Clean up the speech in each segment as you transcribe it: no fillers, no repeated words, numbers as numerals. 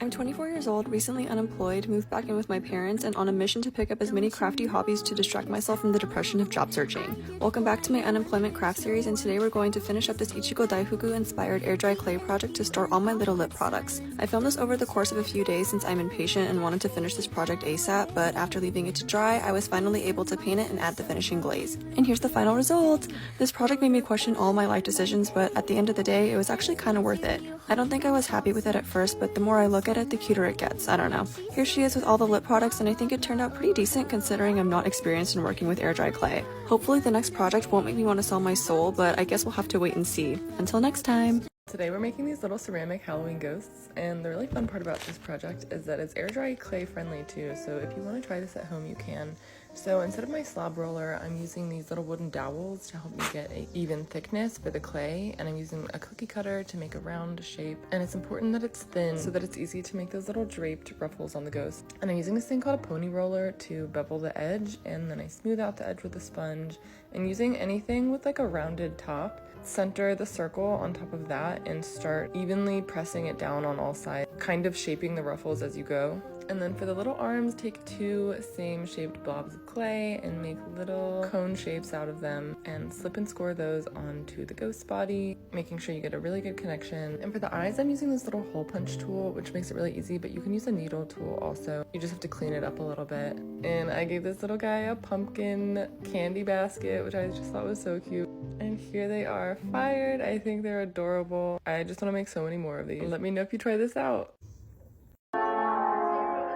I'm 24 years old, recently unemployed, moved back in with my parents, and on a mission to pick up as many crafty hobbies to distract myself from the depression of job searching. Welcome back to my unemployment craft series, and today we're going to finish up this Ichigo Daifuku inspired air dry clay project to store all my little lip products. I filmed this over the course of a few days since I'm impatient and wanted to finish this project ASAP, but after leaving it to dry, I was finally able to paint it and add the finishing glaze. And here's the final result! This project made me question all my life decisions, but at the end of the day, it was actually kind of worth it. I don't think I was happy with it at first, but the more I look at it, the cuter it gets. I don't know. Here she is with all the lip products, and I think it turned out pretty decent considering I'm not experienced in working with air dry clay. Hopefully the next project won't make me want to sell my soul, but I guess we'll have to wait and see. Until next time! Today we're making these little ceramic Halloween ghosts, and the really fun part about this project is that it's air dry clay friendly too, so if you want to try this at home you can. So instead of my slab roller, I'm using these little wooden dowels to help me get an even thickness for the clay, and I'm using a cookie cutter to make a round shape, and it's important that it's thin so that it's easy to make those little draped ruffles on the ghost. And I'm using this thing called a pony roller to bevel the edge, and then I smooth out the edge with a sponge, and using anything with like a rounded top, center the circle on top of that and start evenly pressing it down on all sides, kind of shaping the ruffles as you go. And then for the little arms, take two same shaped blobs of clay and make little cone shapes out of them and slip and score those onto the ghost body, making sure you get a really good connection. And for the eyes, I'm using this little hole punch tool, which makes it really easy, but you can use a needle tool also. You just have to clean it up a little bit. And I gave this little guy a pumpkin candy basket, which I just thought was so cute. And here they are fired. I think they're adorable. I just want to make so many more of these. Let me know if you try this out.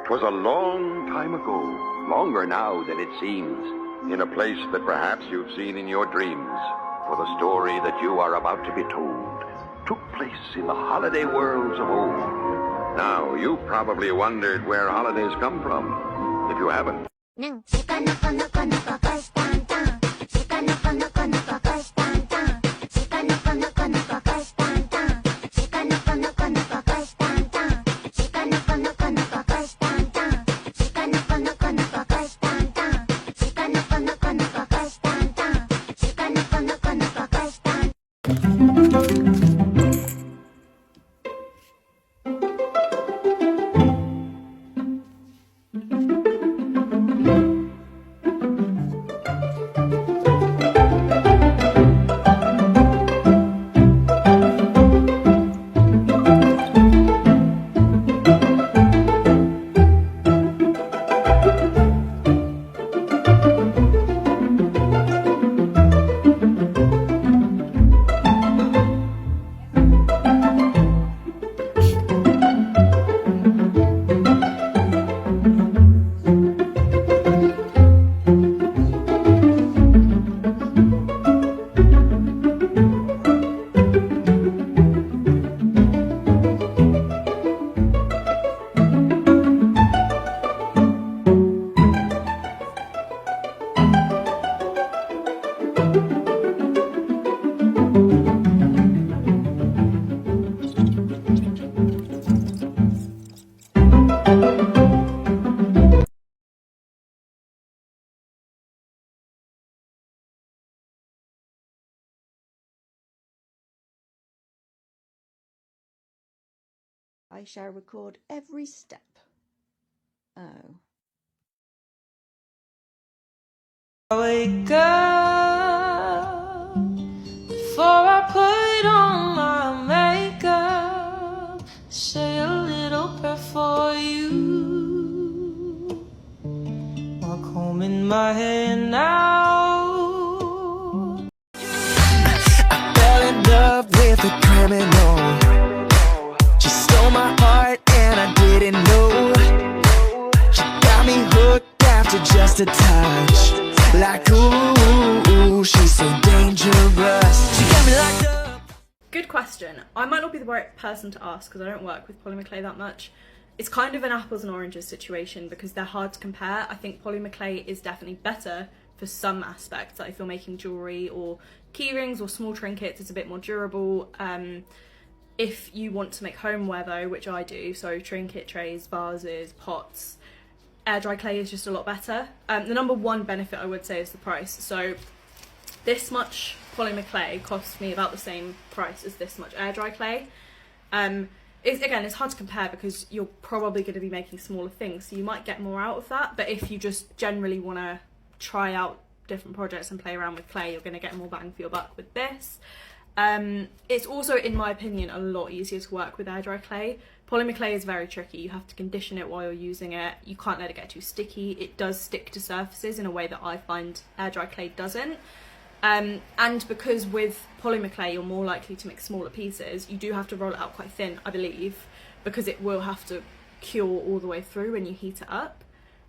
'Twas a long time ago, longer now than it seems, in a place that perhaps you've seen in your dreams, for the story that you are about to be told took place in the holiday worlds of old. Now, you've probably wondered where holidays come from. If you haven't, I shall record every step. Oh. I wake up before I put on my makeup, say a little prayer for you, while combing my hair now. I fell in love with a criminal. She stole my heart and I didn't know. She got me hooked after just a touch. Like ooh, she's so dangerous. She got me locked up. Good question. I might not be the right person to ask because I don't work with polymer clay that much. It's kind of an apples and oranges situation because they're hard to compare. I think polymer clay is definitely better for some aspects. Like if you're making jewellery or key rings or small trinkets, it's a bit more durable. If you want to make homeware though, which I do, so trinket trays, vases, pots, air dry clay is just a lot better. The number one benefit I would say is the price. So this much polymer clay costs me about the same price as this much air dry clay. it's hard to compare because you're probably going to be making smaller things, so you might get more out of that. But if you just generally want to try out different projects and play around with clay, you're going to get more bang for your buck with this. It's also, in my opinion, a lot easier to work with air dry clay. Polymer clay is very tricky. You have to condition it while you're using it. You can't let it get too sticky. It does stick to surfaces in a way that I find air dry clay doesn't. And because with polymer clay you're more likely to mix smaller pieces, you do have to roll it out quite thin, I believe, because it will have to cure all the way through when you heat it up.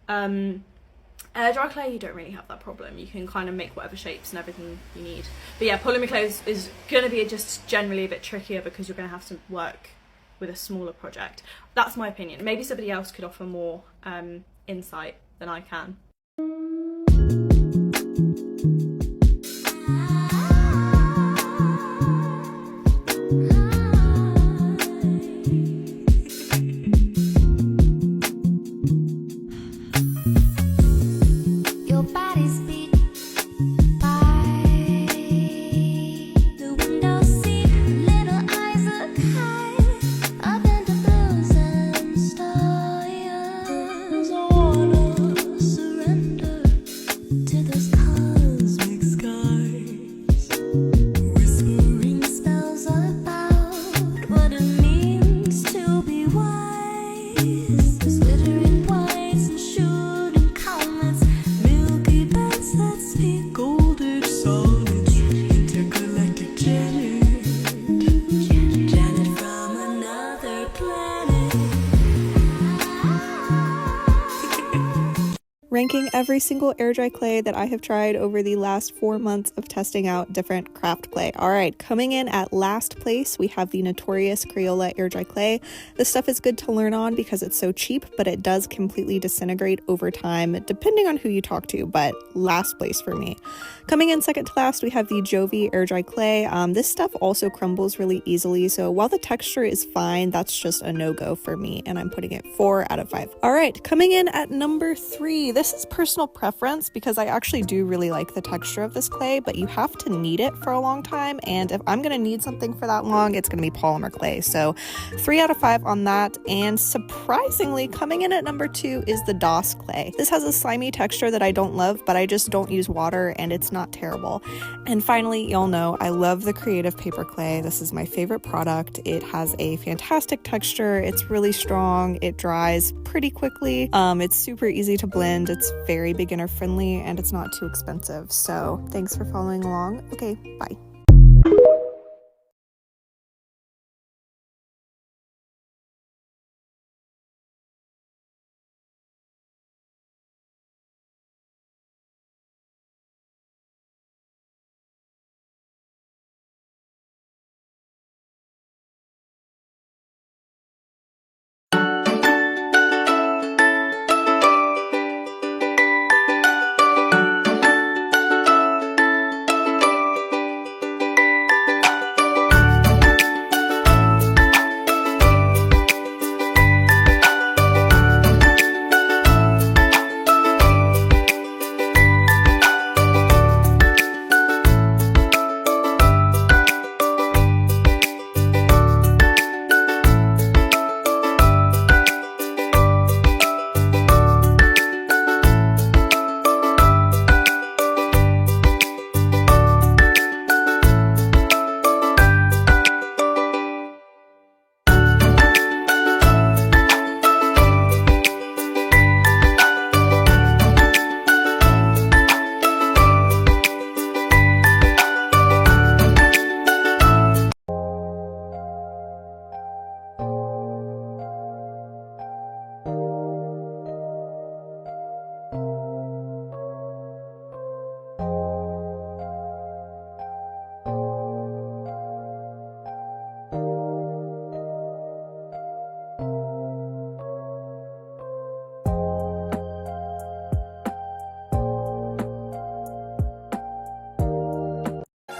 Air dry clay, you don't really have that problem. You can kind of make whatever shapes and everything you need. But yeah, polymer clay is going to be just generally a bit trickier because you're going to have to work with a smaller project. That's my opinion. Maybe somebody else could offer more insight than I can. Ranking every single air dry clay that I have tried over the last 4 months of testing out different craft clay. All right, coming in at last place, we have the notorious Crayola air dry clay. This stuff is good to learn on because it's so cheap, but it does completely disintegrate over time, depending on who you talk to, but last place for me. Coming in second to last, we have the Jovi air dry clay. This stuff also crumbles really easily, so while the texture is fine, that's just a no-go for me, and I'm putting it 4 out of 5. All right, coming in at number 3, this is personal preference because I actually do really like the texture of this clay, but you have to knead it for a long time, and if I'm gonna need something for that long, it's gonna be polymer clay. So 3 out of 5 on that. And surprisingly, coming in at number 2 is the DOS clay. This has a slimy texture that I don't love, but I just don't use water and it's not terrible. And finally, y'all know I love the Creative paper clay. This is my favorite product. It has a fantastic texture. It's really strong. It dries pretty quickly. It's super easy to blend. It's very beginner friendly and it's not too expensive. So thanks for following along. Okay, bye.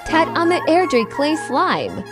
Cut on the air dry clay slime.